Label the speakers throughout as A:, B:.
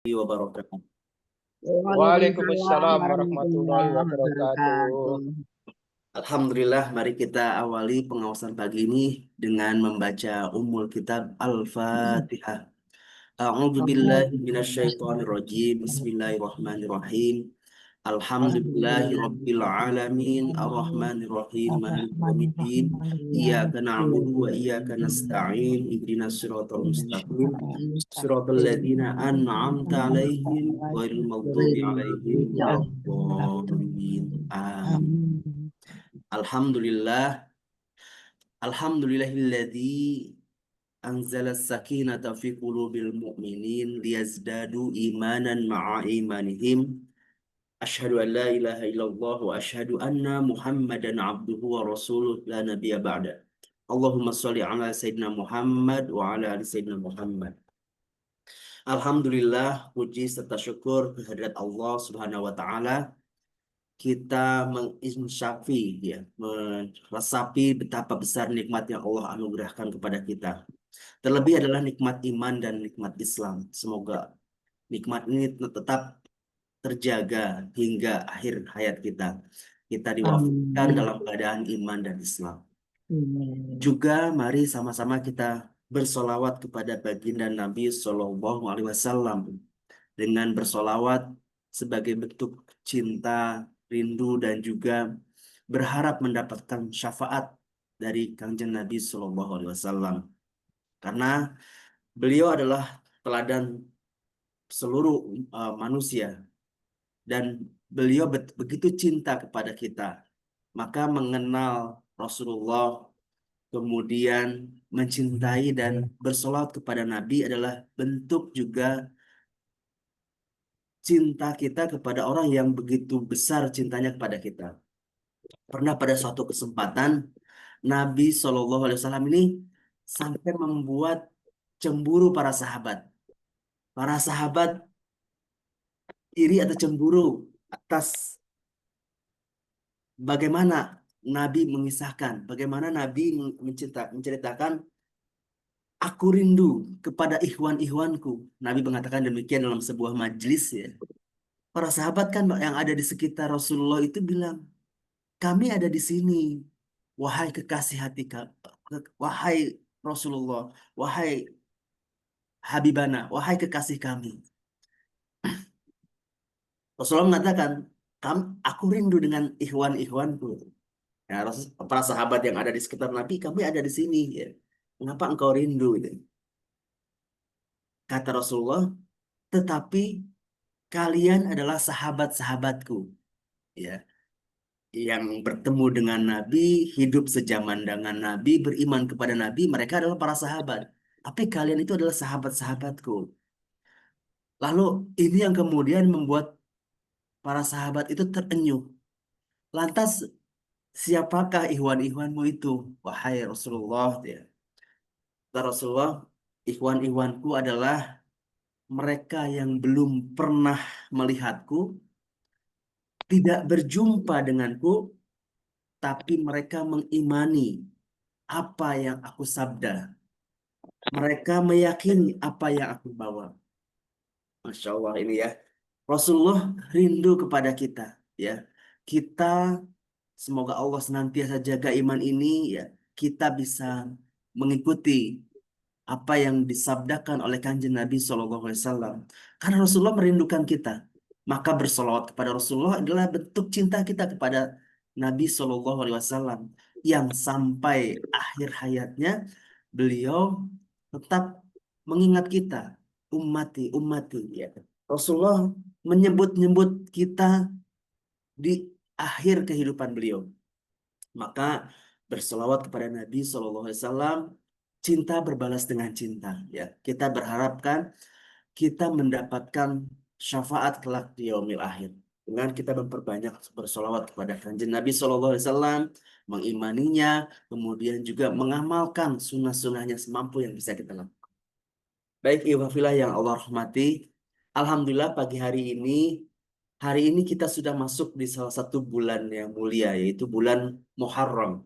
A: Wabarakatuh.
B: Waalaikumsalam
C: Waalaikumsalam
B: warahmatullahi
C: warahmatullahi
B: wabarakatuh.
C: wabarakatuh.
A: Alhamdulillah, mari kita awali pengawasan pagi ini dengan membaca Ummul Kitab Al-Fatihah. A'udzu billahi minasyaitonir rajim. Bismillahirrahmanirrahim. Alhamdulillahi rabbil alamin arrahmanir rahim maliki yaumiddin iyyaka na'budu wa iyyaka nasta'in ihdinas siratal mustaqim siratal ladzina an'amta 'alaihim ghairil maghdubi 'alaihim waladdallin. Amin. Alhamdulillah, alhamdulillahilladzi anzala sakinata fi qulubil mu'minin liyazdadu imanan ma'a imanihim. Asyhadu an la ilaha illallah wa asyhadu anna Muhammadan abduhu wa rasuluh la nabiyya ba'da. Allahumma sholli ala sayyidina Muhammad wa ala ali sayyidina Muhammad. Alhamdulillah, puji serta syukur kehadirat Allah Subhanahu wa taala. Kita menginsyafi, ya, meresapi betapa besar nikmat yang Allah anugerahkan kepada kita. Terlebih adalah nikmat iman dan nikmat Islam. Semoga nikmat ini tetap terjaga hingga akhir hayat kita. Kita diwafatkan
C: Amin.
A: dalam keadaan iman dan Islam.
C: Amin.
A: Juga mari sama-sama kita bersolawat kepada baginda Nabi Shallallahu Alaihi Wasallam dengan bersolawat sebagai bentuk cinta, rindu, dan juga berharap mendapatkan syafaat dari Kanjeng Nabi Shallallahu Alaihi Wasallam. Karena beliau adalah teladan seluruh manusia dan beliau begitu cinta kepada kita. Maka mengenal Rasulullah, kemudian mencintai dan bersolawat kepada Nabi adalah bentuk juga cinta kita kepada orang yang begitu besar cintanya kepada kita. Pernah pada suatu kesempatan Nabi Shallallahu Alaihi Wasallam ini sampai membuat cemburu para sahabat. Para sahabat iri atau cemburu atas bagaimana Nabi mengisahkan, bagaimana Nabi menceritakan, aku rindu kepada ikhwan-ikhwanku. Nabi mengatakan demikian dalam sebuah majlis, ya. Para sahabat kan yang ada di sekitar Rasulullah itu bilang, kami ada di sini, wahai kekasih hati kami, wahai Rasulullah, wahai Habibana, wahai kekasih kami. Rasulullah mengatakan, aku rindu dengan ikhwan-ikhwanku. Ya, para sahabat yang ada di sekitar Nabi, kami ada di sini. Ya. Mengapa engkau rindu? Gitu. Kata Rasulullah, tetapi kalian adalah sahabat-sahabatku. Ya, yang bertemu dengan Nabi, hidup sejaman dengan Nabi, beriman kepada Nabi, mereka adalah para sahabat. Tapi kalian itu adalah sahabat-sahabatku. Lalu ini yang kemudian membuat para sahabat itu terenyuh. Lantas siapakah ikhwan-ikhwanmu itu? Wahai Rasulullah, ya. Kata Rasulullah, ikhwan-ikhwanku adalah mereka yang belum pernah melihatku, tidak berjumpa denganku, tapi mereka mengimani apa yang aku sabda. Mereka meyakini apa yang aku bawa. Masya Allah ini, ya. Rasulullah rindu kepada kita, ya. Kita semoga Allah senantiasa jaga iman ini, ya. Kita bisa mengikuti apa yang disabdakan oleh Kanjeng Nabi SAW. Karena Rasulullah merindukan kita. Maka bersolawat kepada Rasulullah adalah bentuk cinta kita kepada Nabi SAW. Yang sampai akhir hayatnya, beliau tetap mengingat kita. Ummati, ummati. Ya. Rasulullah menyebut-nyebut kita di akhir kehidupan beliau. Maka bersolawat kepada Nabi SAW, cinta berbalas dengan cinta. Ya, kita berharapkan kita mendapatkan syafaat kelak di yaumil akhir dengan kita memperbanyak bersolawat kepada Kanjeng Nabi SAW, mengimaninya, kemudian juga mengamalkan sunnah-sunnahnya semampu yang bisa kita lakukan. Baik, ikhwafillah yang Allah rahmati, alhamdulillah pagi hari ini kita sudah masuk di salah satu bulan yang mulia, yaitu bulan Muharram.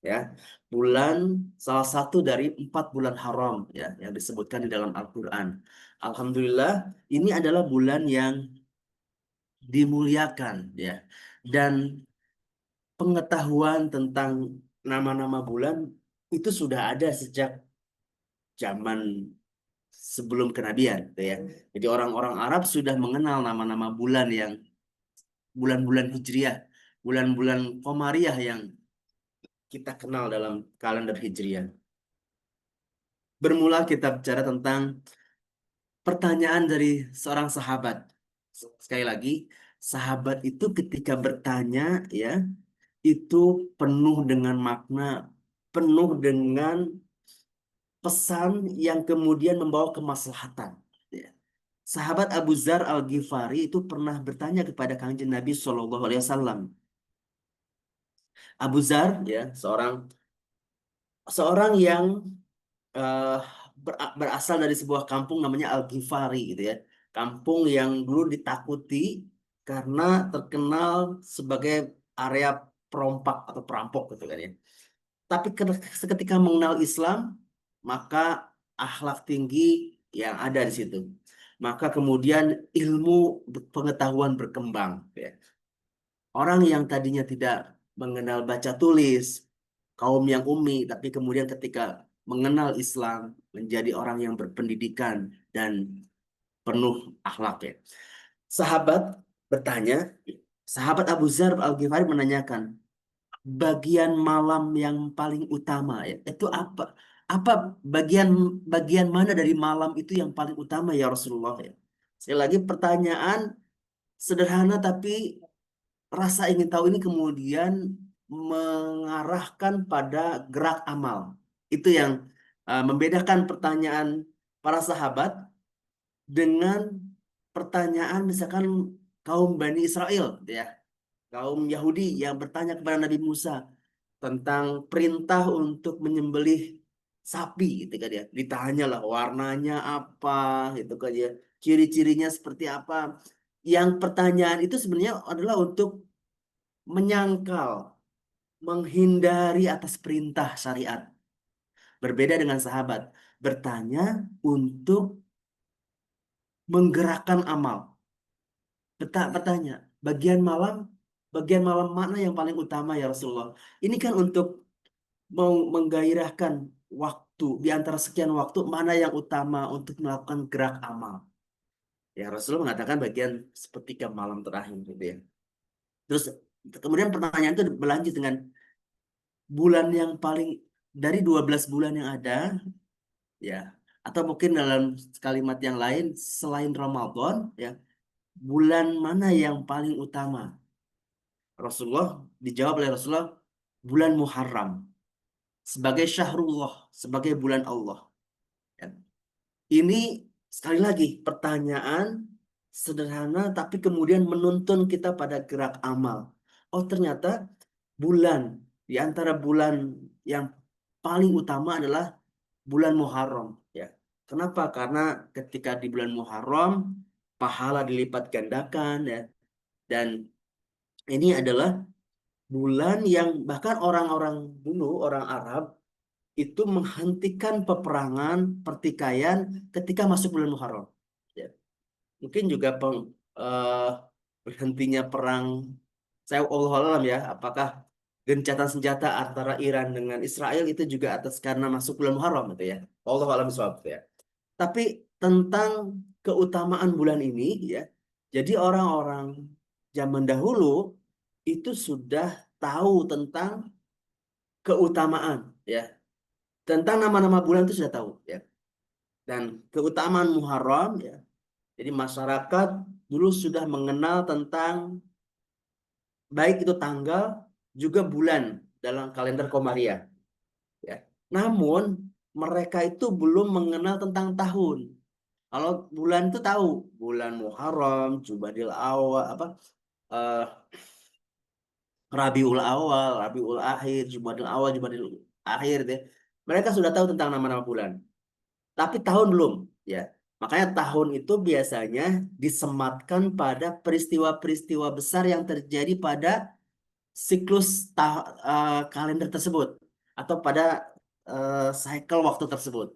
A: ya. Bulan salah satu dari 4 bulan haram ya yang disebutkan di dalam Al-Qur'an. Alhamdulillah, ini adalah bulan yang dimuliakan ya. Dan pengetahuan tentang nama-nama bulan itu sudah ada sejak zaman sebelum kenabian gitu ya. Jadi orang-orang Arab sudah mengenal nama-nama bulan yang bulan-bulan Hijriah, bulan-bulan Komariah yang kita kenal dalam kalender Hijriah. Bermula kita bicara tentang pertanyaan dari seorang sahabat. Sekali lagi, sahabat itu ketika bertanya ya, itu penuh dengan makna, penuh dengan pesan yang kemudian membawa kemaslahatan. Ya. Sahabat Abu Dzar Al-Ghifari itu pernah bertanya kepada Kanjeng Nabi Shallallahu Alaihi Wasallam. Abu Dzar ya, seorang seorang yang eh, berasal dari sebuah kampung namanya Al-Ghifari gitu ya. Kampung yang dulu ditakuti karena terkenal sebagai area perompak atau perampok gitu kan ya. Tapi seketika mengenal Islam, maka akhlak tinggi yang ada di situ. Maka kemudian ilmu pengetahuan berkembang ya. Orang yang tadinya tidak mengenal baca tulis, kaum yang ummi, tapi kemudian ketika mengenal Islam, menjadi orang yang berpendidikan dan penuh akhlak ya. Sahabat bertanya, sahabat Abu Dzar Al-Ghifari menanyakan, bagian malam yang paling utama ya, itu apa? Apa bagian bagian mana dari malam itu yang paling utama ya Rasulullah ya? Sekali lagi pertanyaan sederhana tapi rasa ingin tahu ini kemudian mengarahkan pada gerak amal. Itu yang membedakan pertanyaan para sahabat dengan pertanyaan misalkan kaum Bani Israel, gitu ya, kaum Yahudi yang bertanya kepada Nabi Musa tentang perintah untuk menyembelih sapi, gitu kan ya. Ditanyalah warnanya apa, gitu kan ya, ciri-cirinya seperti apa. Yang pertanyaan itu sebenarnya adalah untuk menyangkal, menghindari atas perintah syariat. Berbeda dengan sahabat, bertanya untuk menggerakkan amal. Bertanya, bagian malam mana yang paling utama ya Rasulullah? Ini kan untuk menggairahkan waktu, di antara sekian waktu, mana yang utama untuk melakukan gerak amal. Ya Rasulullah mengatakan bagian sepertiga malam terakhir gitu ya. Terus kemudian pertanyaan itu berlanjut dengan bulan yang paling dari 12 bulan yang ada ya, atau mungkin dalam kalimat yang lain selain Ramadan ya, bulan mana yang paling utama? Rasulullah dijawab oleh Rasulullah, bulan Muharram sebagai syahrullah, sebagai bulan Allah ya. Ini sekali lagi pertanyaan sederhana tapi kemudian menuntun kita pada gerak amal. Oh, ternyata bulan di antara bulan yang paling utama adalah bulan Muharram ya. Kenapa? Karena ketika di bulan Muharram pahala dilipat gandakan ya, dan ini adalah bulan yang bahkan orang-orang dulu, orang Arab itu menghentikan peperangan, pertikaian ketika masuk bulan Muharram. Ya. Mungkin juga eh, berhentinya perang, saya Allah alam ya, apakah gencatan senjata antara Iran dengan Israel itu juga atas karena masuk bulan Muharram gitu ya. Allah alam bisawab gitu ya. Tapi tentang keutamaan bulan ini ya, jadi orang-orang zaman dahulu itu sudah tahu tentang keutamaan ya, tentang nama-nama bulan itu sudah tahu ya, dan keutamaan Muharram ya. Jadi masyarakat dulu sudah mengenal tentang baik itu tanggal juga bulan dalam kalender Komariah ya. Namun mereka itu belum mengenal tentang tahun. Kalau bulan itu tahu, bulan Muharram, Jumadil Awal, eh, Rabiul Awal, Rabiul Akhir, Jumadil Awal, Jumadil Akhir, gitu ya. Mereka sudah tahu tentang nama-nama bulan, tapi tahun belum, ya. Makanya tahun itu biasanya disematkan pada peristiwa-peristiwa besar yang terjadi pada siklus kalender tersebut. atau pada cycle waktu tersebut.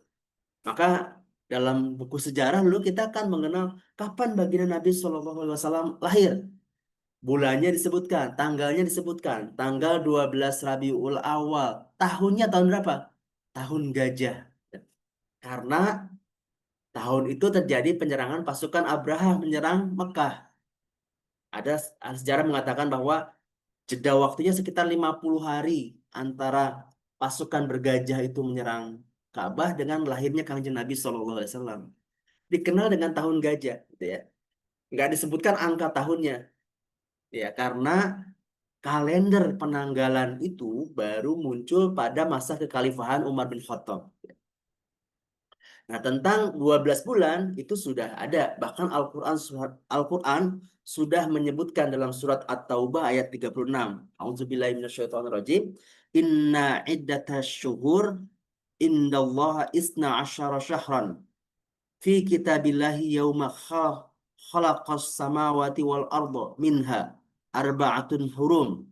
A: Maka dalam buku sejarah dulu kita akan mengenal kapan baginda Nabi SAW lahir. Bulannya disebutkan, tanggalnya disebutkan, tanggal 12 Rabiul Awal. Tahunnya tahun berapa? Tahun gajah. Karena tahun itu terjadi penyerangan pasukan Abraham menyerang Mekah. Ada sejarah mengatakan bahwa jeda waktunya sekitar 50 hari antara pasukan bergajah itu menyerang Ka'bah dengan lahirnya Kanjeng Nabi SAW. Dikenal dengan tahun gajah, gitu ya. Nggak disebutkan angka tahunnya, ya, karena kalender penanggalan itu baru muncul pada masa kekhalifahan Umar bin Khattab. Nah, tentang 12 bulan itu sudah ada. Bahkan Al-Quran sudah menyebutkan dalam surat At-Taubah ayat 36. A'udzubillahi minasyaitonirrajim. Inna iddatash syuhur indallaha isna asyara syahran fi kitabillahi yauma khalaqas samawati wal arda minha arba'atun hurum.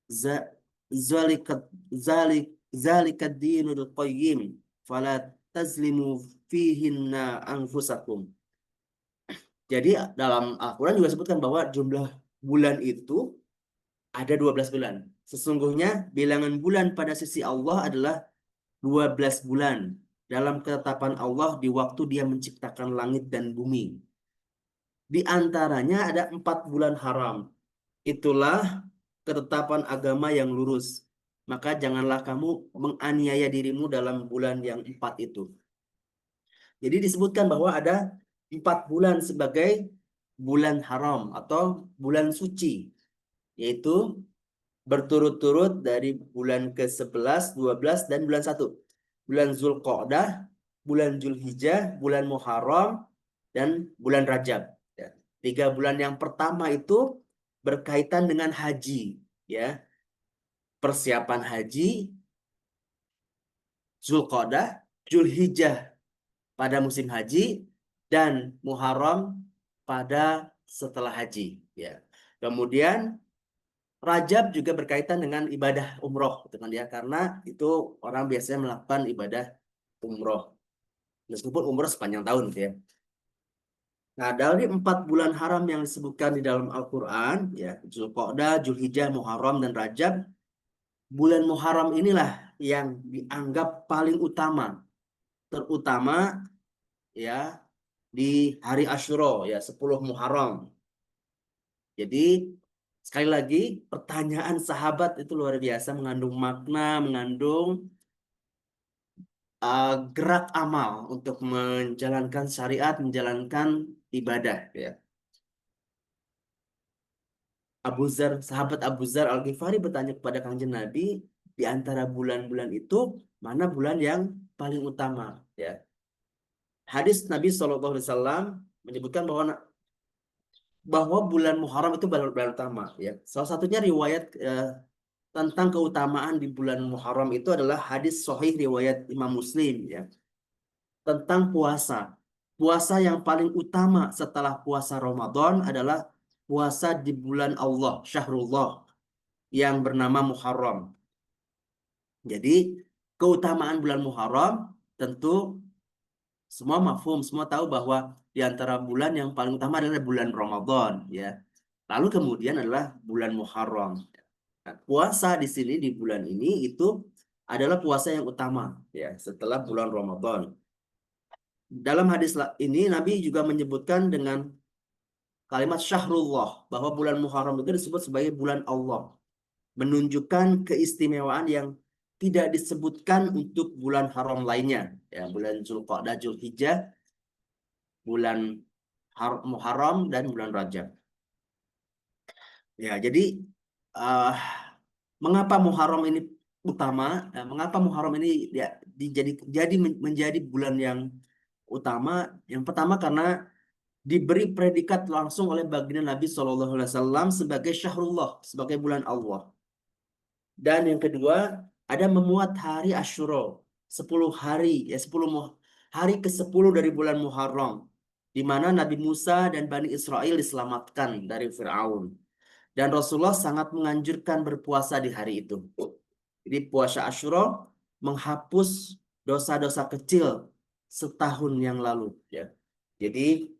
A: Za- Zalikat zalik Zalikat dinul qayyim fala tazlimu fihinna anfusakum. Jadi dalam Al-Quran juga sebutkan bahwa jumlah bulan itu ada 12 bulan. Sesungguhnya bilangan bulan pada sisi Allah adalah 12 bulan dalam ketetapan Allah di waktu Dia menciptakan langit dan bumi. Di antaranya ada 4 bulan haram. Itulah ketetapan agama yang lurus. Maka janganlah kamu menganiaya dirimu dalam bulan yang 4 itu. Jadi disebutkan bahwa ada 4 bulan sebagai bulan haram atau bulan suci. Yaitu berturut-turut dari bulan ke-11, 12, dan bulan 1. Bulan Zulqa'dah, bulan Zulhijjah, bulan Muharram, dan bulan Rajab. Ya. 3 bulan yang pertama itu berkaitan dengan haji. Ya, persiapan haji, Zulqa'dah, Zulhijjah pada musim haji, dan Muharram pada setelah haji. Ya. Kemudian Rajab juga berkaitan dengan ibadah umroh, gitu kan ya, karena itu orang biasanya melakukan ibadah umroh, meskipun umroh sepanjang tahun, gitu ya. Nah, dari 4 bulan haram yang disebutkan di dalam Al-Quran, ya, Zulqa'dah, Zulhijjah, Muharram, dan Rajab, bulan Muharram inilah yang dianggap paling utama, terutama ya di hari Asyura, ya, 10 Muharram. Jadi sekali lagi pertanyaan sahabat itu luar biasa, mengandung makna, mengandung gerak amal untuk menjalankan syariat, menjalankan ibadah. Ya. Sahabat Abu Zar Al-Ghifari bertanya kepada Kanjeng Nabi, di antara bulan-bulan itu mana bulan yang paling utama? Ya. Hadis Nabi SAW menyebutkan bahwa bulan Muharram itu bulan utama. Ya. Salah satunya riwayat tentang keutamaan di bulan Muharram itu adalah hadis sahih riwayat Imam Muslim, ya, tentang puasa. Puasa yang paling utama setelah puasa Ramadan adalah puasa di bulan Allah, Syahrullah, yang bernama Muharram. Jadi, keutamaan bulan Muharram tentu semua mafhum, semua tahu bahwa di antara bulan yang paling utama adalah bulan Ramadan, ya. Lalu kemudian adalah bulan Muharram. Nah, puasa di sini di bulan ini itu adalah puasa yang utama, ya, setelah bulan Ramadan. Dalam hadis ini Nabi juga menyebutkan dengan kalimat syahrullah bahwa bulan Muharram itu disebut sebagai bulan Allah, menunjukkan keistimewaan yang tidak disebutkan untuk bulan haram lainnya, ya, bulan Zulqa'dah, Zulhijjah, bulan Muharram, dan bulan Rajab. Ya, jadi uh, mengapa Muharram ini utama? Mengapa Muharram ini ya, menjadi bulan yang utama? Yang pertama karena diberi predikat langsung oleh baginda Nabi SAW sebagai Syahrullah, sebagai bulan Allah. Dan yang kedua, ada memuat hari Asyura, 10 hari, ya, 10 hari ke-10 dari bulan Muharram, di mana Nabi Musa dan Bani Israel diselamatkan dari Fir'aun. Dan Rasulullah sangat menganjurkan berpuasa di hari itu. Jadi puasa Asyura menghapus dosa-dosa kecil setahun yang lalu ya. Jadi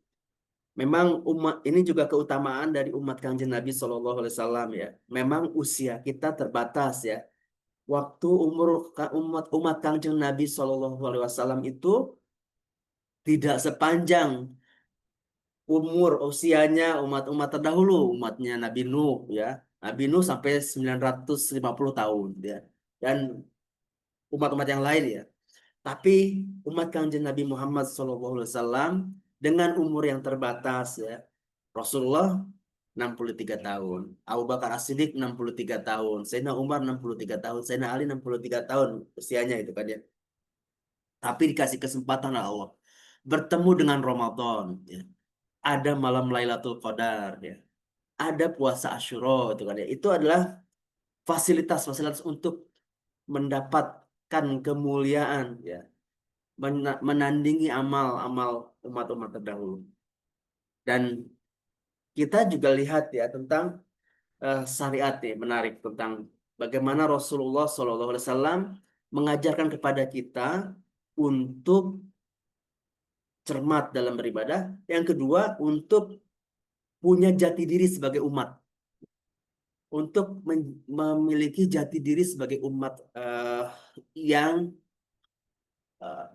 A: memang umat ini juga keutamaan dari umat Kanjeng Nabi Shallallahu Alaihi Wasallam ya. Memang usia kita terbatas ya. Waktu umur umat umat Kanjeng Nabi Shallallahu Alaihi Wasallam itu tidak sepanjang umur usianya umat-umat terdahulu, umatnya Nabi Nuh ya. Nabi Nuh sampai 950 tahun ya. Dan umat-umat yang lain ya. Tapi umat Kanjeng Nabi Muhammad SAW dengan umur yang terbatas ya. Rasulullah 63 tahun, Abu Bakar As-Siddiq 63 tahun, Sayyidina Umar 63 tahun, Sayyidina Ali 63 tahun usianya itu kan ya. Tapi dikasih kesempatan oleh Allah bertemu dengan Ramadan ya. Ada malam Lailatul Qadar ya. Ada puasa Asyura itu kan ya. Itu adalah fasilitas-fasilitas untuk mendapatkan kemuliaan ya, menandingi amal-amal umat-umat terdahulu. Dan kita juga lihat ya tentang syariat ya, menarik tentang bagaimana Rasulullah SAW mengajarkan kepada kita untuk cermat dalam beribadah. Yang kedua, untuk punya jati diri sebagai umat, untuk memiliki jati diri sebagai umat yang eh,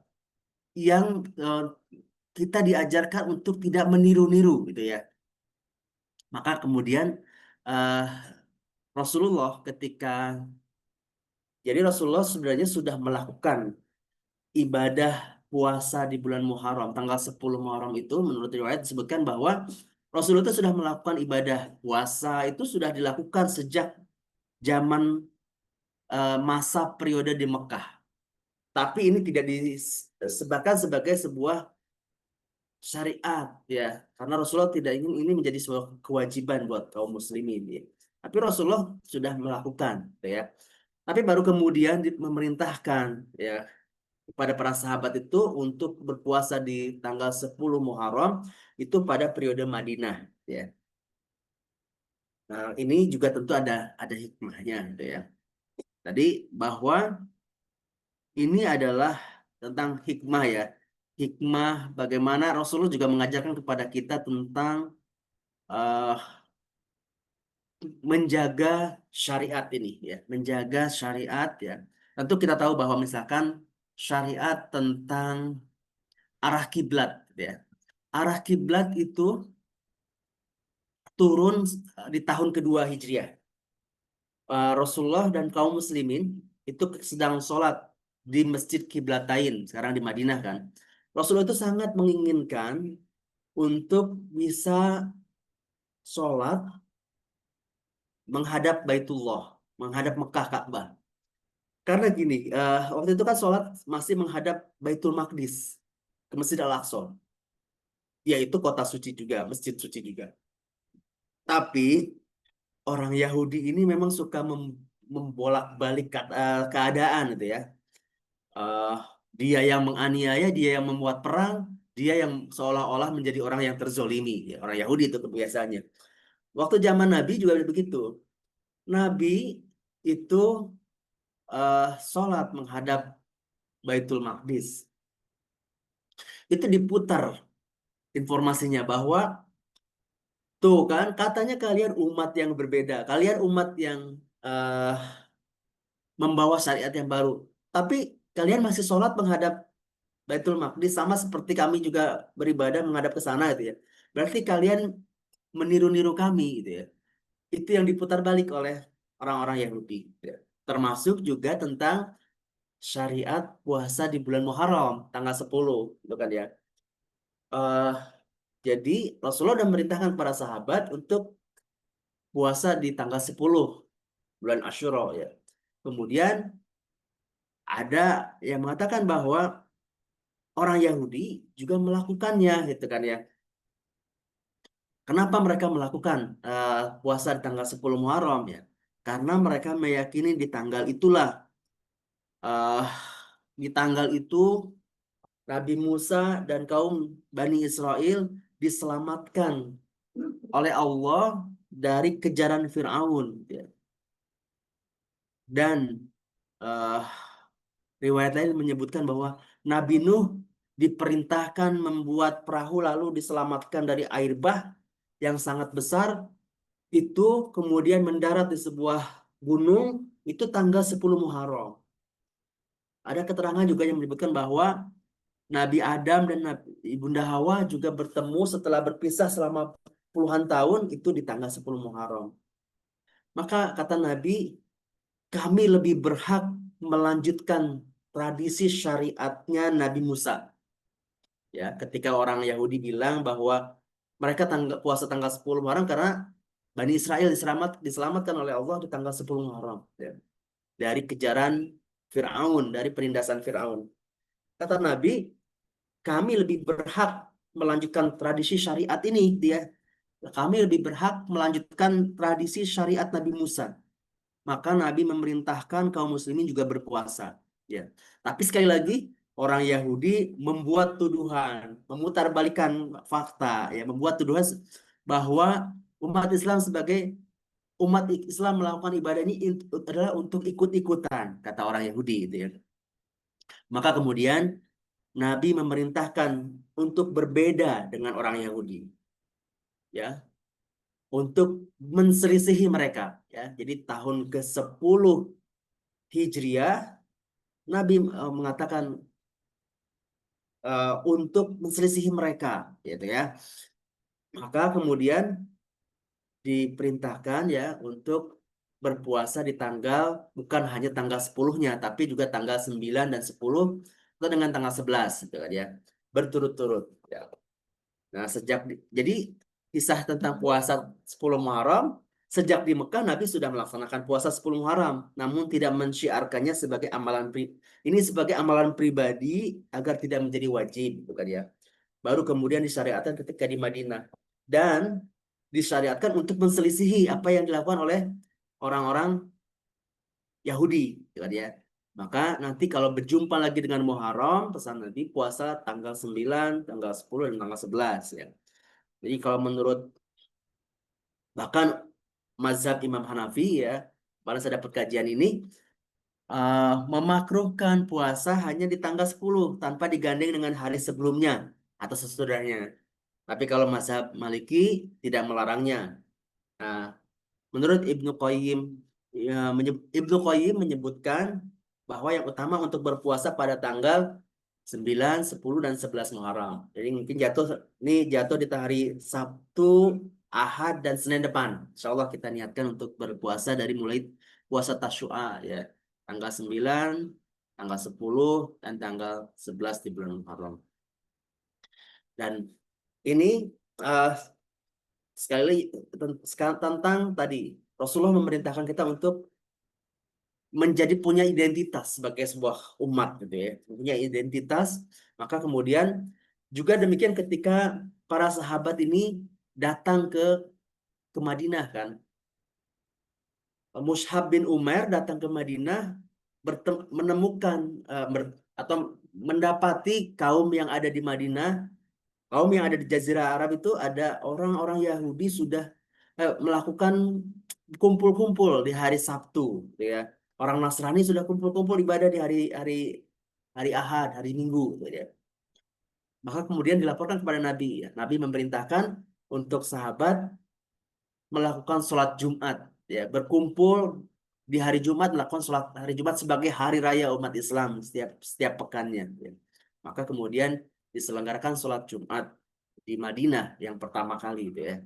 A: yang eh, kita diajarkan untuk tidak meniru-niru gitu ya. Maka kemudian eh, Rasulullah ketika jadi Rasulullah sebenarnya sudah melakukan ibadah puasa di bulan Muharram tanggal 10 Muharram itu menurut riwayat disebutkan bahwa Rasulullah itu sudah melakukan ibadah puasa itu sudah dilakukan sejak zaman masa periode di Mekah. Tapi ini tidak disebutkan sebagai sebuah syariat ya, karena Rasulullah tidak ingin ini menjadi sebuah kewajiban buat kaum muslimin ya. Tapi Rasulullah sudah melakukan gitu ya. Tapi baru kemudian memerintahkan ya kepada para sahabat itu untuk berpuasa di tanggal 10 Muharram itu pada periode Madinah ya. Nah, ini juga tentu ada hikmahnya gitu ya. Tadi bahwa ini adalah tentang hikmah ya. Hikmah bagaimana Rasulullah juga mengajarkan kepada kita tentang eh, menjaga syariat ini ya, menjaga syariat ya. Tentu kita tahu bahwa misalkan syariat tentang arah kiblat ya. Arah kiblat itu turun di tahun kedua Hijriah. Rasulullah dan kaum muslimin itu sedang sholat di Masjid Kiblatain, sekarang di Madinah kan. Rasulullah itu sangat menginginkan untuk bisa sholat menghadap Baitullah, menghadap Mekah Ka'bah. Karena gini, waktu itu kan sholat masih menghadap Baitul Maqdis, ke Masjid Al-Aqsa, yaitu kota suci juga, masjid suci juga. Tapi orang Yahudi ini memang suka membolak-balik keadaan gitu ya. Eh, Dia yang menganiaya, dia yang membuat perang, dia yang seolah-olah menjadi orang yang terzolimi. Ya, orang Yahudi itu kebiasaannya. Waktu zaman Nabi juga begitu. Nabi itu sholat menghadap Baitul Maqdis. Itu diputar informasinya bahwa tuh kan katanya kalian umat yang berbeda, kalian umat yang eh, membawa syariat yang baru. Tapi kalian masih sholat menghadap Baitul Maqdis sama seperti kami juga beribadah menghadap ke sana gitu ya. Berarti kalian meniru-niru kami gitu ya. Itu yang diputar balik oleh orang-orang Yahudi gitu ya. Termasuk juga tentang syariat puasa di bulan Muharram tanggal 10 gitu kan ya. Eh jadi Rasulullah sudah memerintahkan para sahabat untuk puasa di tanggal 10 bulan Asyura ya. Kemudian ada yang mengatakan bahwa orang Yahudi juga melakukannya gitu kan ya. Kenapa mereka melakukan puasa di tanggal 10 Muharram ya? Karena mereka meyakini di tanggal itulah eh, di tanggal itu Nabi Musa dan kaum Bani Israel diselamatkan oleh Allah dari kejaran Firaun ya. Dan eh, riwayat lain menyebutkan bahwa Nabi Nuh diperintahkan membuat perahu lalu diselamatkan dari air bah yang sangat besar itu, kemudian mendarat di sebuah gunung itu tanggal 10 Muharram. Ada keterangan juga yang menyebutkan bahwa Nabi Adam dan Ibunda Hawa juga bertemu setelah berpisah selama puluhan tahun itu di tanggal 10 Muharram. Maka kata Nabi, kami lebih berhak melanjutkan tradisi syariatnya Nabi Musa. Ya, ketika orang Yahudi bilang bahwa mereka puasa tanggal 10 Muharram karena Bani Israel diselamatkan oleh Allah di tanggal 10 Muharram. Ya. Dari kejaran Fir'aun, dari penindasan Fir'aun. Kata Nabi, kami lebih berhak melanjutkan tradisi syariat ini. Kami lebih berhak melanjutkan tradisi syariat Nabi Musa. Maka Nabi memerintahkan kaum muslimin juga berpuasa. Ya. Tapi sekali lagi, orang Yahudi membuat tuduhan, memutarbalikan fakta, ya, membuat tuduhan bahwa umat Islam sebagai umat Islam melakukan ibadah ini adalah untuk ikut-ikutan, kata orang Yahudi, gitu ya. Maka kemudian Nabi memerintahkan untuk berbeda dengan orang Yahudi, ya, untuk menselisihi mereka, ya. Jadi tahun ke-10 Hijriah Nabi mengatakan untuk menselisihi mereka, gitu ya. Maka kemudian diperintahkan ya untuk berpuasa di tanggal bukan hanya tanggal 10-nya tapi juga tanggal 9 dan 10 atau dengan tanggal 11 gitu kan ya. Berturut-turut ya. Nah, jadi kisah tentang puasa 10 Muharram sejak di Mekah Nabi sudah melaksanakan puasa 10 Muharram namun tidak mensyiarkannya sebagai ini sebagai amalan pribadi agar tidak menjadi wajib gitu kan ya. Baru kemudian disyariatkan ketika di Madinah dan disyariatkan untuk menselisihi apa yang dilakukan oleh orang-orang Yahudi gitu kan ya. Maka nanti kalau berjumpa lagi dengan Muharram pesan Nabi puasa tanggal 9, tanggal 10 dan tanggal 11 ya. Jadi kalau menurut bahkan mazhab Imam Hanafi ya, pada saya dapat kajian ini memakruhkan puasa hanya di tanggal 10 tanpa digandeng dengan hari sebelumnya atau sesudahnya. Tapi kalau mazhab Maliki tidak melarangnya. Nah, menurut Ibnu Qayyim menyebutkan bahwa yang utama untuk berpuasa pada tanggal 9, 10 dan 11 Muharram. Jadi mungkin jatuh di hari Sabtu, Ahad dan Senin depan. Insya Allah kita niatkan untuk berpuasa dari mulai puasa Tasyua ya. Tanggal 9, tanggal 10 dan tanggal 11 di bulan Muharram. Dan ini eh, sekali lagi tentang tadi Rasulullah memerintahkan kita untuk menjadi punya identitas sebagai sebuah umat gitu ya, punya identitas. Maka kemudian juga demikian ketika para sahabat ini datang ke Madinah kan, Mus'hab bin Umair datang ke Madinah menemukan atau mendapati kaum yang ada di Madinah, kaum yang ada di Jazirah Arab itu ada orang-orang Yahudi sudah melakukan kumpul-kumpul di hari Sabtu, gitu ya. Orang Nasrani sudah kumpul-kumpul ibadah di hari hari hari Ahad, hari Minggu, gitu ya. Maka kemudian dilaporkan kepada Nabi. Ya. Nabi memerintahkan untuk sahabat melakukan sholat Jumat, ya, berkumpul di hari Jumat melakukan sholat hari Jumat sebagai hari raya umat Islam setiap setiap pekannya. Ya. Maka kemudian diselenggarakan sholat Jumat di Madinah yang pertama kali, gitu ya.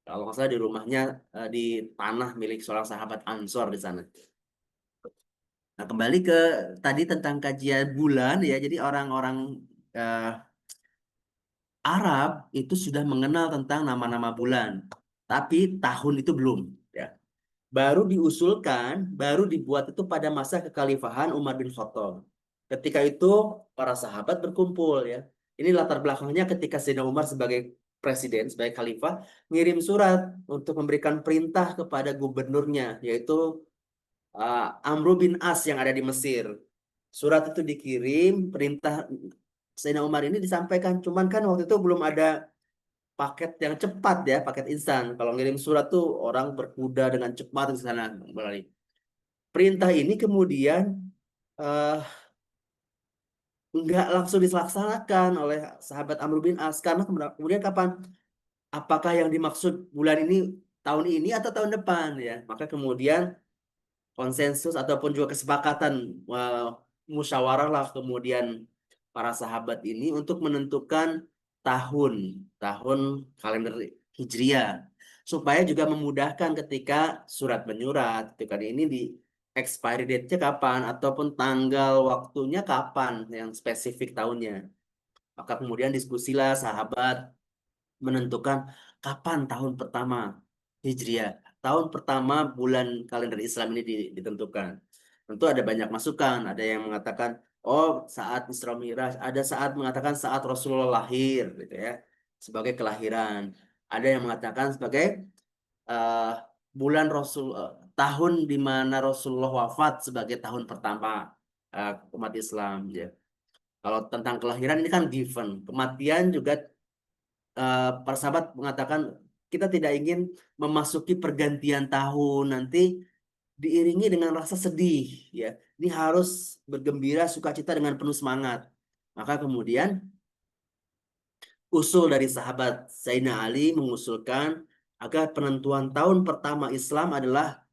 A: Kalau nggak salah di rumahnya di tanah milik seorang sahabat Ansor di sana. Nah, kembali ke tadi tentang kajian bulan ya. Jadi orang-orang eh, Arab itu sudah mengenal tentang nama-nama bulan, tapi tahun itu belum. Ya. Baru dibuat itu pada masa kekhalifahan Umar bin Khattab. Ketika itu para sahabat berkumpul ya. Ini latar belakangnya ketika Sayyidina Umar sebagai presiden, sebagai khalifah, ngirim surat untuk memberikan perintah kepada gubernurnya, yaitu Amr bin As yang ada di Mesir. Surat itu dikirim, perintah Sayyidina Umar ini disampaikan. Cuman kan waktu itu belum ada paket yang cepat ya, paket instan. Kalau ngirim surat tuh orang berkuda dengan cepat ke sana. Perintah ini kemudian eh, nggak langsung dilaksanakan oleh sahabat Amr bin As karena kemudian kapan? Apakah yang dimaksud bulan ini tahun ini atau tahun depan ya? Maka kemudian konsensus ataupun juga kesepakatan eh, musyawarah lah kemudian para sahabat ini untuk menentukan tahun tahun kalender Hijriah supaya juga memudahkan ketika surat menyurat gitu kan ini di expiry date-nya kapan ataupun tanggal waktunya kapan yang spesifik tahunnya. Maka kemudian diskusilah sahabat menentukan kapan tahun pertama Hijriah. Tahun pertama bulan kalender Islam ini ditentukan. Tentu ada banyak masukan. Ada yang mengatakan, oh saat Isra Mi'raj. Ada saat mengatakan saat Rasulullah lahir, gitu ya, sebagai kelahiran. Ada yang mengatakan sebagai eh, tahun di mana Rasulullah wafat sebagai tahun pertama umat Islam. Ya. Kalau tentang kelahiran ini kan given. Kematian juga para sahabat mengatakan kita tidak ingin memasuki pergantian tahun nanti diiringi dengan rasa sedih ya. Ini harus bergembira, sukacita dengan penuh semangat. Maka kemudian usul dari sahabat Sayyidina Ali mengusulkan agar penentuan tahun pertama Islam adalah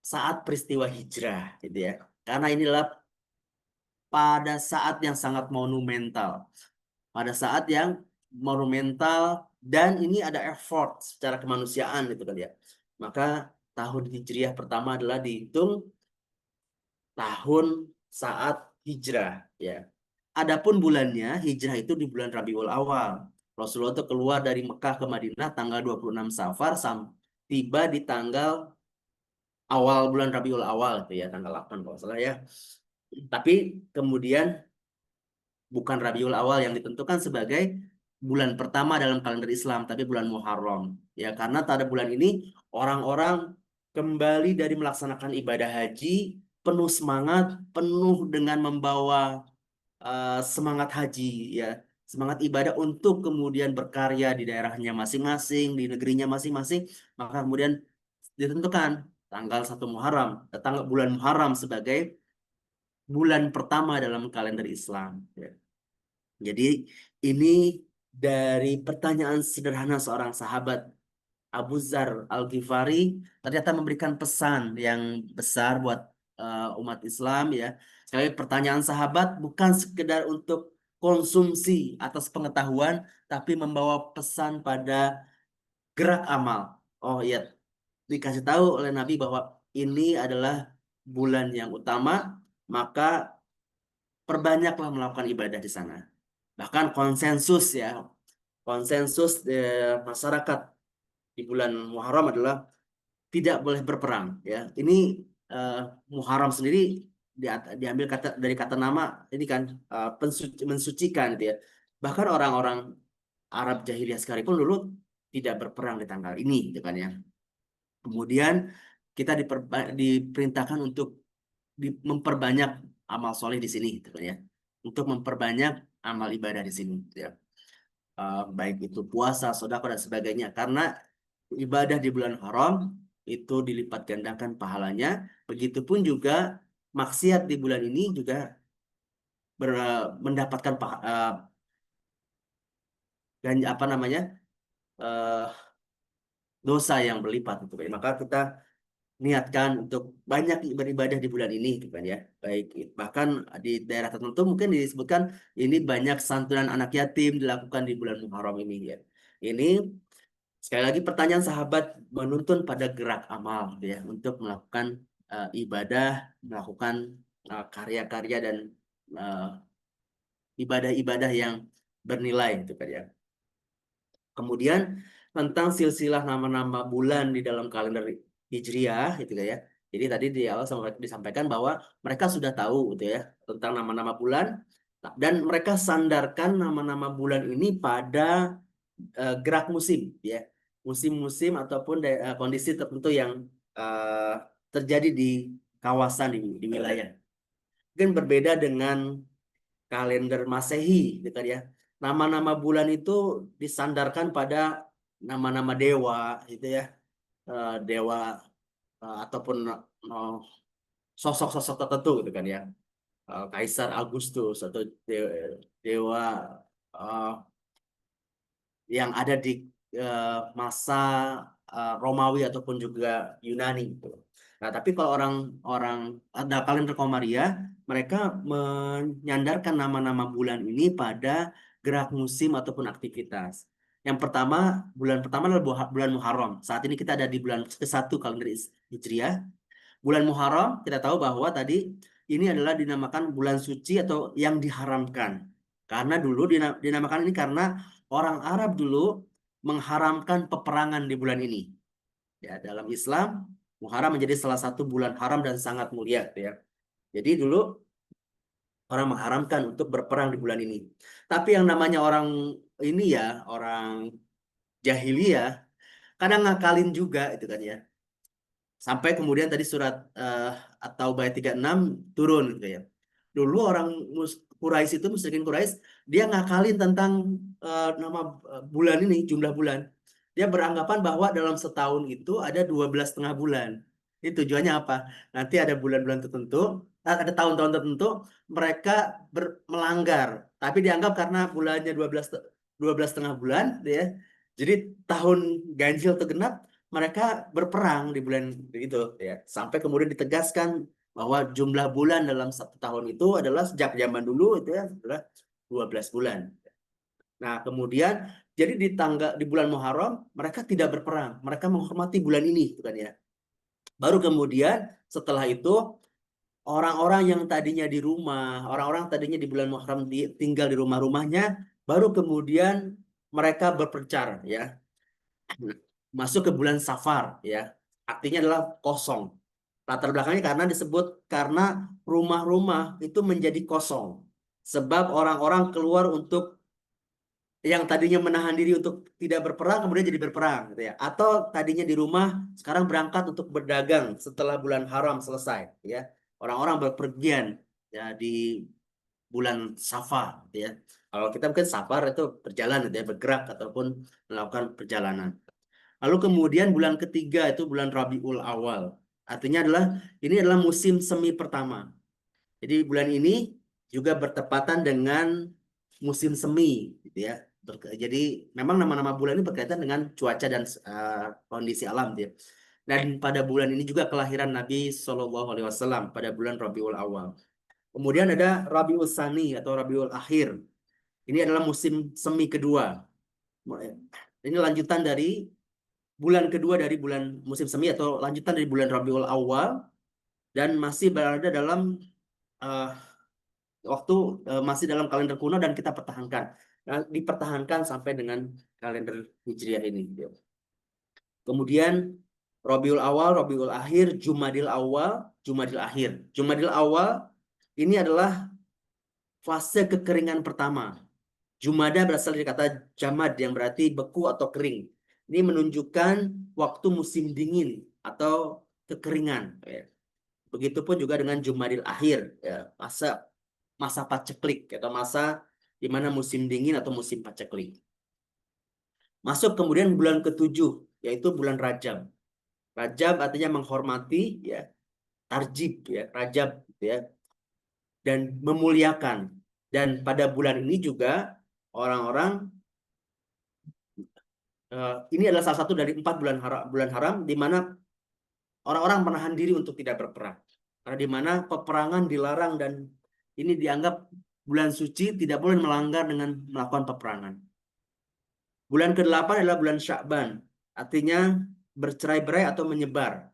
A: saat peristiwa hijrah gitu ya. Karena inilah pada saat yang sangat monumental. Pada saat yang monumental dan ini ada effort secara kemanusiaan gitu kan ya. Maka tahun Hijriah pertama adalah dihitung tahun saat hijrah ya. Adapun bulannya hijrah itu di bulan Rabiul Awal. Rasulullah itu keluar dari Mekah ke Madinah tanggal 26 Safar tiba di tanggal awal bulan Rabiul Awal itu ya tanggal 8 kalau salah ya. Tapi kemudian bukan Rabiul Awal yang ditentukan sebagai bulan pertama dalam kalender Islam, tapi bulan Muharram. Ya, karena pada bulan ini orang-orang kembali dari melaksanakan ibadah haji penuh semangat, penuh dengan membawa semangat haji, ya, semangat ibadah untuk kemudian berkarya di daerahnya masing-masing, di negerinya masing-masing. Maka kemudian ditentukan tanggal 1 Muharram, tanggal bulan Muharram sebagai bulan pertama dalam kalender Islam. Ya. Jadi ini dari pertanyaan sederhana seorang sahabat Abu Zar Al-Ghifari ternyata memberikan pesan yang besar buat umat Islam ya. Sekali lagi, pertanyaan sahabat bukan sekedar untuk konsumsi atas pengetahuan, tapi membawa pesan pada gerak amal. Oh iya, dikasih tahu oleh Nabi bahwa ini adalah bulan yang utama, maka perbanyaklah melakukan ibadah di sana. Bahkan konsensus ya, konsensus masyarakat di bulan Muharram adalah tidak boleh berperang ya. Ini eh, Muharram sendiri diambil dari kata nama ini kan mensucikan gitu ya. Bahkan orang-orang Arab jahiliyah sekalipun dulu tidak berperang di tanggal ini gitu kan ya. Kemudian kita diperintahkan untuk memperbanyak amal soleh di sini gitu kan ya. Untuk memperbanyak amal ibadah di sini gitu ya. Baik itu puasa, sedekah dan sebagainya. Karena ibadah di bulan haram itu dilipat gandakan pahalanya. Begitupun juga maksiat di bulan ini juga mendapatkan apa namanya eh, dosa yang berlipat. Gitu. Maka kita niatkan untuk banyak beribadah di bulan ini, gitu kan ya. Baik, bahkan di daerah tertentu mungkin disebutkan ini banyak santunan anak yatim dilakukan di bulan Muharram ini ya. Ini sekali lagi pertanyaan sahabat menuntun pada gerak amal gitu ya untuk melakukan ibadah, melakukan karya-karya dan eh, ibadah-ibadah yang bernilai gitu kan ya. Kemudian tentang silsilah nama-nama bulan di dalam kalender Hijriah gitu ya. Jadi tadi di awal disampaikan bahwa mereka sudah tahu gitu ya tentang nama-nama bulan dan mereka sandarkan nama-nama bulan ini pada gerak musim ya. Musim-musim ataupun kondisi tertentu yang eh, terjadi di kawasan di wilayah. Mungkin berbeda dengan kalender Masehi gitu kan ya. Nama-nama bulan itu disandarkan pada nama-nama dewa gitu ya. Dewa ataupun sosok-sosok tertentu gitu kan ya. Kaisar Augustus atau dewa eh, yang ada di masa Romawi ataupun juga Yunani gitu. Nah, tapi kalau orang-orang ada kalender Komaria, mereka menyandarkan nama-nama bulan ini pada gerak musim ataupun aktivitas. Yang pertama, bulan pertama adalah bulan Muharram. Saat ini kita ada di bulan ke-1 kalender Hijriah. Bulan Muharram kita tahu bahwa tadi ini adalah dinamakan bulan suci atau yang diharamkan. Karena dulu dinamakan ini karena orang Arab dulu mengharamkan peperangan di bulan ini. Ya, dalam Islam, Muharram menjadi salah satu bulan haram dan sangat mulia, gitu ya. Jadi dulu orang mengharamkan untuk berperang di bulan ini. Tapi yang namanya orang ini ya, orang jahiliyah, kadang ngakalin juga itu kan ya. Sampai kemudian tadi surat atau ayat 36 turun gitu ya. Dulu orang Quraisy itu, musyrikin Quraisy, dia ngakalin tentang nama bulan ini, jumlah bulan. Dia beranggapan bahwa dalam setahun itu ada 12 setengah bulan. Itu tujuannya apa? Nanti ada bulan-bulan tertentu, ada tahun-tahun tertentu, mereka melanggar. Tapi dianggap karena bulannya 12 setengah bulan, gitu ya. Jadi tahun ganjil atau genap, mereka berperang di bulan itu, ya. Sampai kemudian ditegaskan bahwa jumlah bulan dalam satu tahun itu adalah sejak zaman dulu itu ya adalah 12 bulan. Nah, kemudian jadi di bulan Muharram mereka tidak berperang, mereka menghormati bulan ini gitu kan ya. Baru kemudian setelah itu orang-orang yang tadinya di rumah, orang-orang tadinya di bulan Muharram tinggal di rumah-rumahnya, baru kemudian mereka berpencar ya. Masuk ke bulan Safar ya. Artinya adalah kosong. Latar belakangnya karena disebut karena rumah-rumah itu menjadi kosong. Sebab orang-orang keluar untuk yang tadinya menahan diri untuk tidak berperang kemudian jadi berperang gitu ya. Atau tadinya di rumah sekarang berangkat untuk berdagang setelah bulan haram selesai ya. Orang-orang berpergian ya di bulan Safar gitu ya. Kalau kita mungkin Safar itu berjalan gitu ya, bergerak ataupun melakukan perjalanan. Lalu kemudian bulan ketiga itu bulan Rabiul Awal. Artinya adalah ini adalah musim semi pertama. Jadi bulan ini juga bertepatan dengan musim semi, gitu ya. Jadi memang nama-nama bulan ini berkaitan dengan cuaca dan kondisi alam, gitu ya. Dan pada bulan ini juga kelahiran Nabi Shallallahu Alaihi Wasallam pada bulan Rabiul Awal. Kemudian ada Rabiul Tsani atau Rabiul Akhir. Ini adalah musim semi kedua. Ini lanjutan dari bulan kedua dari bulan musim semi atau lanjutan dari bulan Rabiul Awal dan masih berada dalam uh, waktu masih dalam kalender kuno dan kita pertahankan. Nah, dipertahankan sampai dengan kalender Hijriah ini. Kemudian Rabiul Awal, Rabiul Akhir, Jumadil Awal, Jumadil Akhir. Jumadil Awal ini adalah fase kekeringan pertama. Jumada berasal dari kata jamad yang berarti beku atau kering. Ini menunjukkan waktu musim dingin atau kekeringan. Ya. Begitupun juga dengan Jumadil Akhir, ya, masa masa paceklik atau masa di mana musim dingin atau musim paceklik. Masuk kemudian bulan ketujuh, yaitu bulan Rajab. Rajab artinya menghormati, ya, tarjib, ya, Rajab, ya, dan memuliakan. Dan pada bulan ini juga orang-orang ini adalah salah satu dari 4 bulan haram di mana orang-orang menahan diri untuk tidak berperang. Karena di mana peperangan dilarang dan ini dianggap bulan suci tidak boleh melanggar dengan melakukan peperangan. Bulan ke-8 adalah bulan Sya'ban. Artinya bercerai-berai atau menyebar.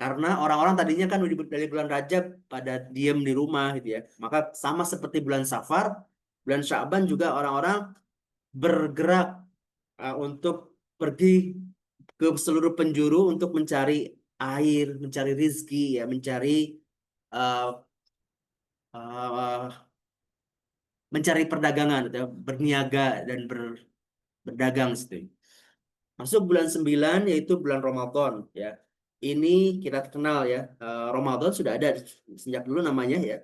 A: Karena orang-orang tadinya kan dari bulan Rajab pada diam di rumah gitu ya. Maka sama seperti bulan Safar, bulan Sya'ban juga orang-orang bergerak untuk pergi ke seluruh penjuru untuk mencari air, mencari rizki, ya, mencari uh, uh, mencari perdagangan, gitu ya, berniaga dan berdagang gitu. Masuk bulan 9 yaitu bulan Ramadan ya. Ini kita kenal ya, Ramadan sudah ada sejak dulu namanya ya.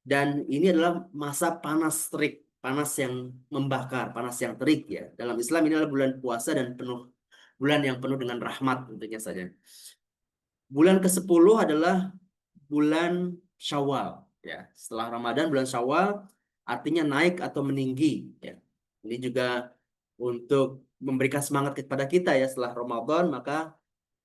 A: Dan ini adalah masa panas terik, panas yang membakar, panas yang terik ya. Dalam Islam ini adalah bulan puasa dan bulan yang penuh dengan rahmat tentunya saja. Bulan ke-10 adalah bulan Syawal ya. Setelah Ramadan bulan Syawal artinya naik atau meninggi ya. Ini juga untuk memberikan semangat kepada kita ya, setelah Ramadan maka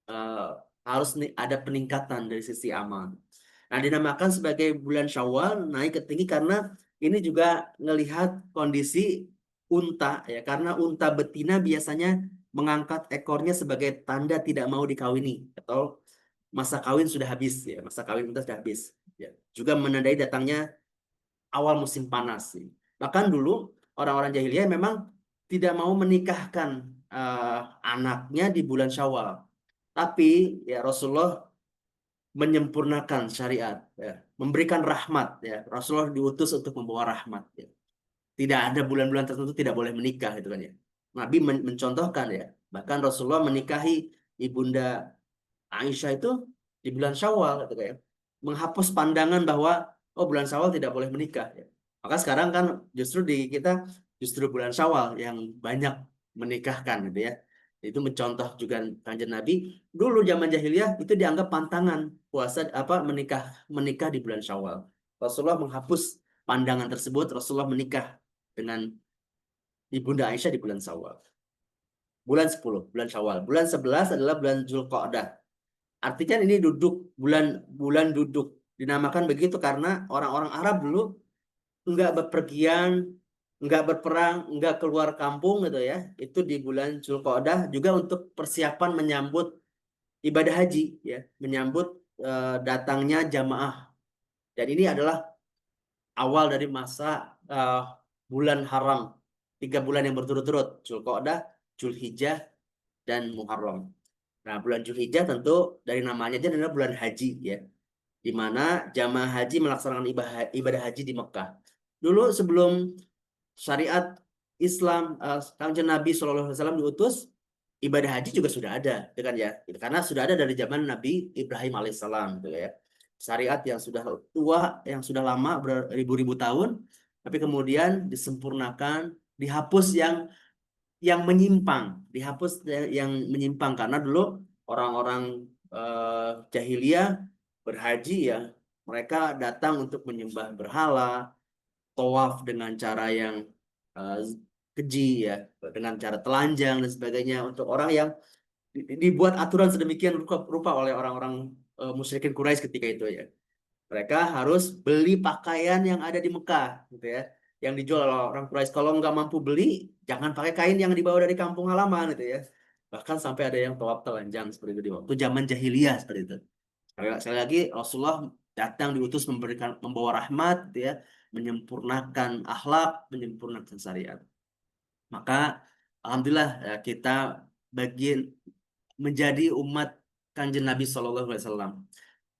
A: eh, harus nih ada peningkatan dari sisi amal. Nah, dinamakan sebagai bulan Syawal naik ke tinggi karena ini juga ngelihat kondisi unta ya, karena unta betina biasanya mengangkat ekornya sebagai tanda tidak mau dikawini atau masa kawin sudah habis ya, masa kawin unta sudah habis ya. Juga menandai datangnya awal musim panas ya. Bahkan dulu orang-orang jahiliyah memang tidak mau menikahkan anaknya di bulan Syawal. Tapi ya Rasulullah menyempurnakan syariat, ya, memberikan rahmat. Ya. Rasulullah diutus untuk membawa rahmat. Ya. Tidak ada bulan-bulan tertentu tidak boleh menikah, gitu kan ya. Nabi mencontohkan ya, bahkan Rasulullah menikahi ibunda Aisyah itu di bulan Syawal, gitu kan ya. Menghapus pandangan bahwa oh bulan Syawal tidak boleh menikah. Ya. Maka sekarang kan justru di kita justru bulan Syawal yang banyak menikahkan, gitu ya. Itu mencontoh juga kanjeng Nabi dulu zaman jahiliyah itu dianggap pantangan puasa apa menikah di bulan Syawal. Rasulullah menghapus pandangan tersebut. Rasulullah menikah dengan ibunda Aisyah di bulan Syawal. Bulan 10, bulan Syawal. Bulan 11 adalah bulan Zulqa'dah. Artinya ini duduk bulan bulan duduk. Dinamakan begitu karena orang-orang Arab dulu enggak bepergian, enggak berperang, enggak keluar kampung gitu ya. Itu di bulan Zulqa'dah juga untuk persiapan menyambut ibadah haji ya, menyambut datangnya jamaah. Dan ini adalah awal dari masa bulan haram. 3 bulan yang berturut-turut, Zulqa'dah, Zulhijjah, dan Muharram. Nah, bulan Zulhijjah tentu dari namanya aja adalah bulan haji ya, di mana jamaah haji melaksanakan ibadah haji di Mekah. Dulu sebelum syariat Islam Kanjeng Nabi SAW diutus, ibadah haji juga sudah ada, gitu kan ya? Karena sudah ada dari zaman Nabi Ibrahim alaihissalam, gitu ya. Syariat yang sudah tua, yang sudah lama beribu-ribu tahun, tapi kemudian disempurnakan, dihapus yang menyimpang, dihapus yang menyimpang karena dulu orang-orang jahiliyah berhaji ya, mereka datang untuk menyembah berhala, tawaf dengan cara yang eh, keji ya, dengan cara telanjang dan sebagainya untuk orang yang dibuat aturan sedemikian rupa oleh orang-orang musyrikin Quraisy ketika itu ya. Mereka harus beli pakaian yang ada di Mekah, gitu ya, yang dijual oleh orang Quraisy. Kalau nggak mampu beli, jangan pakai kain yang dibawa dari kampung halaman, gitu ya. Bahkan sampai ada yang tawaf telanjang seperti itu di waktu zaman jahiliyah seperti itu. Sekali lagi Rasulullah datang diutus membawa rahmat, gitu ya, menyempurnakan akhlak, menyempurnakan syariat. Maka alhamdulillah ya, kita bagian menjadi umat Kanjeng Nabi Shallallahu Alaihi Wasallam.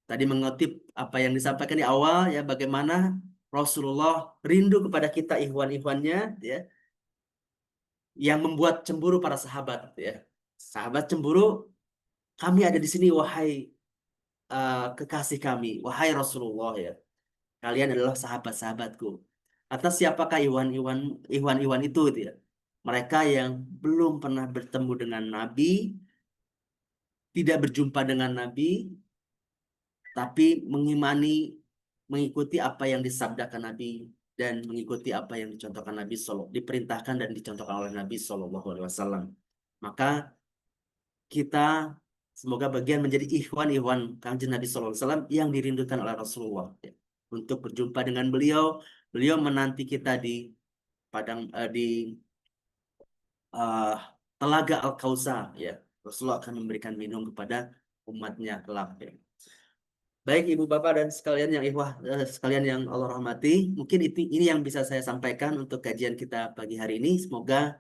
A: Tadi mengutip apa yang disampaikan di awal ya, bagaimana Rasulullah rindu kepada kita ikhwan-ikhwannya ya, yang membuat cemburu para sahabat ya. Sahabat cemburu, kami ada di sini wahai kekasih kami, wahai Rasulullah ya. Kalian adalah sahabat-sahabatku. Atas siapakah Iwan-Iwan itu gitu ya? Mereka yang belum pernah bertemu dengan Nabi, tidak berjumpa dengan Nabi, tapi mengimani, mengikuti apa yang disabdakan Nabi dan mengikuti apa yang dicontohkan Nabi diperintahkan dan dicontohkan oleh Nabi Shallallahu Alaihi Wasallam. Maka kita semoga bagian menjadi ikhwan-ikhwan Kanjeng Nabi Shallallahu Alaihi Wasallam yang dirindukan oleh Rasulullah ya. Untuk berjumpa dengan beliau, beliau menanti kita di di uh, Telaga Al-Kautsar ya. Rasulullah akan memberikan minum kepada umatnya kelak ya. Baik Ibu Bapak dan sekalian yang sekalian yang Allah rahmati, mungkin ini yang bisa saya sampaikan untuk kajian kita pagi hari ini. Semoga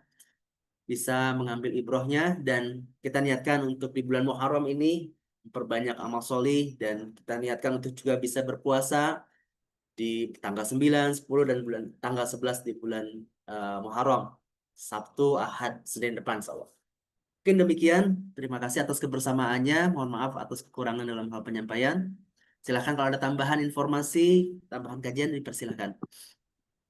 A: bisa mengambil ibrohnya dan kita niatkan untuk di bulan Muharram ini memperbanyak amal solih dan kita niatkan untuk juga bisa berpuasa di tanggal 9, 10 dan tanggal 11 di bulan Muharram. Sabtu, Ahad, Senin depan insyaallah. Mungkin demikian. Terima kasih atas kebersamaannya. Mohon maaf atas kekurangan dalam hal penyampaian. Silahkan kalau ada tambahan informasi, tambahan kajian dipersilahkan.